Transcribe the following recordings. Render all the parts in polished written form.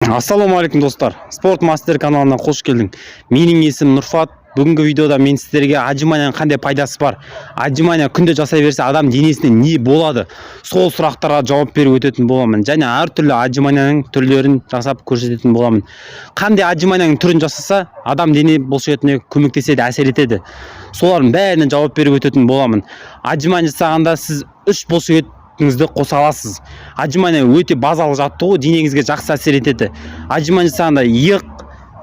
Ассалаумағалейкум достар. Спорт мастер каналына қош келдің. Менің есімім Нұрфат. Бүгінгі видеода мен сіздерге отжиманияның қандай пайдасы бар, отжимания күнде жасай берсе адам денесіне не болады, сол сұрақтарға жауап беріп өтетін боламын. Және әртүрлі отжиманияның түрлерін жасап көрсететін боламын. Қандай отжиманияның түрін жасаса адам дене бұлшықетіне көмектеседі, әсер етеді. Солардың бәріне жауап беріп өтетін боламын. Отжимания жасағанда сіз 3 бұлшықетіңізді қоса аласыз. Отжимания өте базалық жаттығу, денеңізге жақсы әсер етеді. Отжимания жасағанда иық,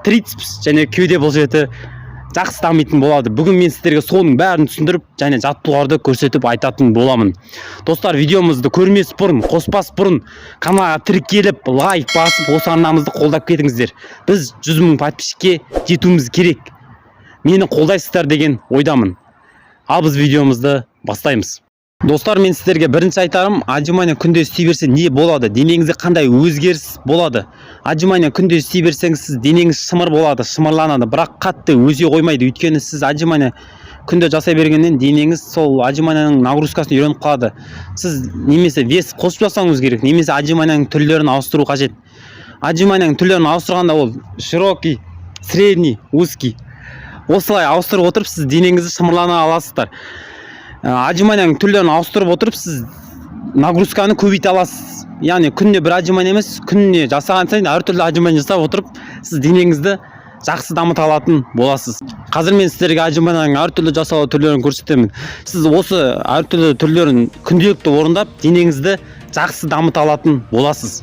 трицепс және кеуде бұлшықеті жақсы дамитын болады. Бүгін мен сіздерге соның бәрін түсіндіріп және жаттығуларды көрсетіп айтатын боламын. Достар, видеомызды көрмес бұрын, қоспас бұрын каналға тіркеліп, лайк басып, осы арнамызды қолдап кетіңіздер. Біз 100 000 подписчикке жетуіміз керек. Мені қолдайсыздар деген ойдамын. Ал біз видеомызды бастаймыз. Достар, мен сіздерге бірінші айтарым, отжимания күнде істей берсе не болады? Денеңізде қандай өзгеріс болады? Отжимания күнде істей берсеңіз, сіз денеңіз шымыр болады, шымырланады, бірақ қатты өзе қоймайды. Өйткені сіз отжимания күнде жасай бергеннен денеңіз сол отжиманияның нагрузкасын үйреніп қалады. Сіз немесе вес қосып жасауыңыз керек, немесе отжиманияның түрлерін ауыстыру қажет. Отжиманияның түрлерін ауыстырғанда ол широкий, средний, узкий. Осылай ауыстырып отырып, сіз денеңізді шымырлана аласыздар. Отжиманияның түрлерін ауыстырып отырып, сіз нагрузканы көбейте аласыз. Яғни күнде бір отжимания емес, күніне жасаған сайын әртүрлі отжимания жасап отырып, сіз денеңізді жақсы дамыта алатын боласыз. Қазір мен сіздерге отжиманияның әртүрлі жасау түрлерін көрсетемін. Сіз осы әртүрлі түрлерін күнделікті орындап, денеңізді жақсы дамыта алатын боласыз.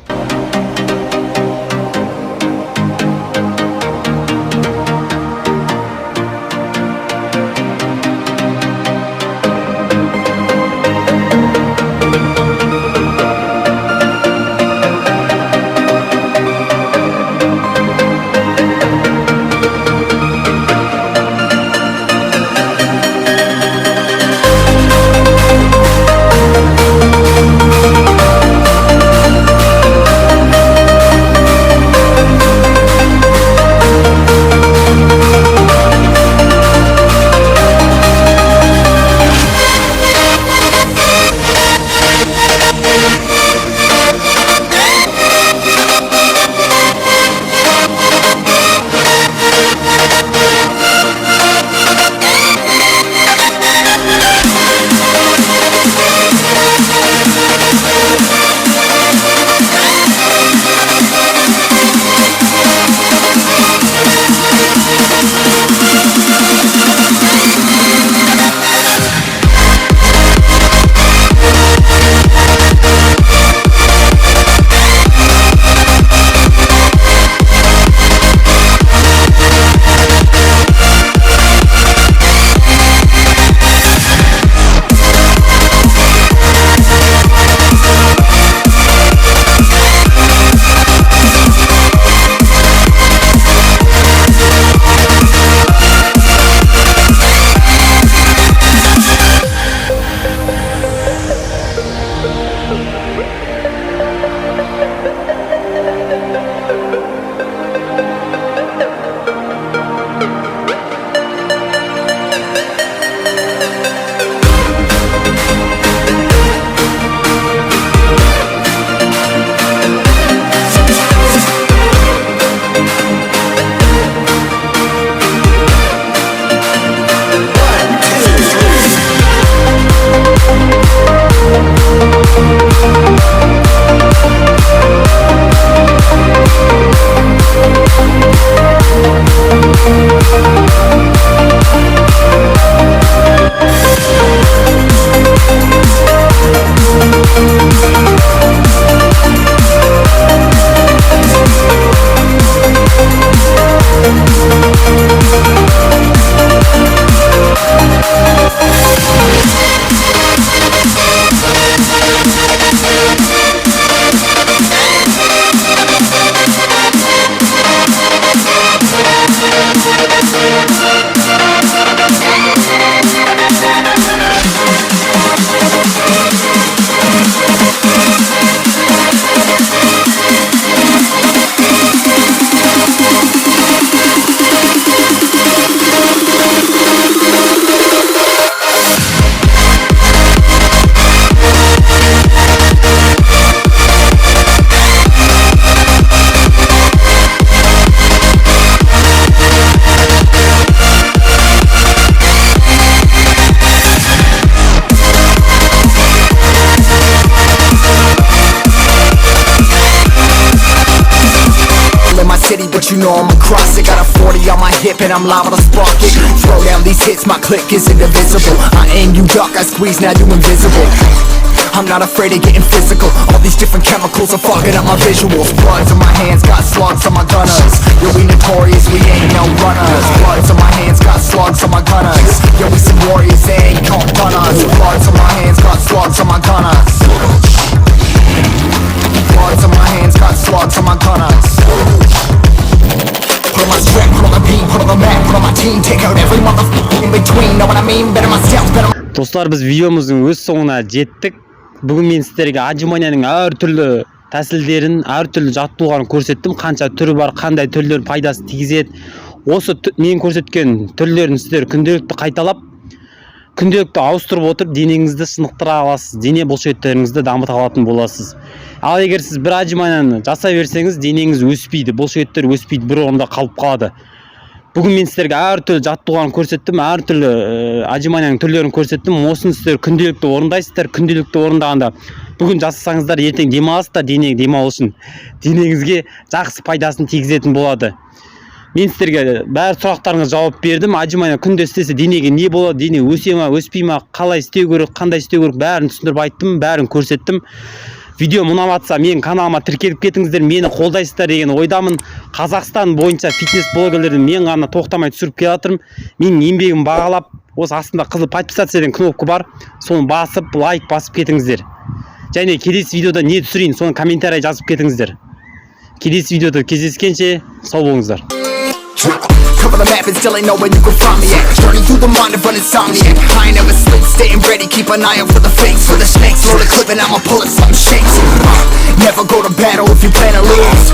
but you know I'm across it. Got a 40 on my hip and I'm liable to spark it. Throw down these hits, my click is indivisible. I aim, you duck, I squeeze, now you invisible. I'm not afraid of getting physical. All these different chemicals are fogging up my visuals. Bloods on my hands, got slugs on my gunners. Yo, we notorious, we ain't no runners. Bloods on my hands, got slugs on my gunners. Yo, we some warriors, they ain't gon' run us. Bloods on my hands, got slugs on my gunners. Bloods on my hands, got slugs on my gunners. Put on my strap, put on the beam, put on the map, put on my team. Take out every motherfucker in between. Know what I mean? Better myself, better. Достар, біз видеомыздың өз соңына жеттік. Бүгін мен сіздерге отжиманияның әртүрлі тәсілдерін, әртүрлі жаттығуларын көрсеттім. Қанша түрі бар, қандай түрлер пайдасы тигізеді. Осы мен көрсеткен түрлерін сіздер күнделікті қайталап, күнделікті ауыстырып отырып, денеңізді шынықтыра аласыз. Дене бұлшықеттеріңізді дамыта алатын боласыз. Ал егер сіз бір отжиманияны жасай берсеңіз, денеңіз өспейді, бұлшықеттер өспейді, бір орында қалып қалады. Бүгін мен сіздерге әртүрлі жаттығуларын көрсеттім, әртүрлі отжиманияның түрлерін көрсеттім. Осыны сіздер күнделікті орындайсыздар. Күнделікті орындағанда бүгін жасасаңыздар, ертең демаласыздар, дене демалу үшін денеңізге жақсы пайдасын тигізетін болады. Мен сіздерге бәрі сұрақтарыңызға жауап бердім. Отжимания күнде істесе денеге не болады, дене өсе ме, өспей ме, қалай істеу керек, қандай істеу керек, бәрін түсіндіріп айттым, бәрін көрсеттім. Видео ұнаватса менің каналыма тіркеліп кетіңіздер, мені қолдайсыздар деген ойдамын. Қазақстан бойынша фитнес блогерлерді мен ғана тоқтамай түсіріп келе жатырмын. Менің еңбегім бағалап, осы астында қызыл подписаться деген кнопка бар, соны басып, лайк басып кетіңіздер. Және келесі видеода не түсірейін, соны комментарий жазып кетіңіздер. Келесі видеода кездескенше сау болыңыздар. Cover the map and still ain't know where you can find me at. Journey through the mind of an insomniac. I ain't never sleep, staying ready, keep an eye out for the fakes. For the snakes, load a clip and I'ma pull it, something shakes. Never go to battle if you plan to lose.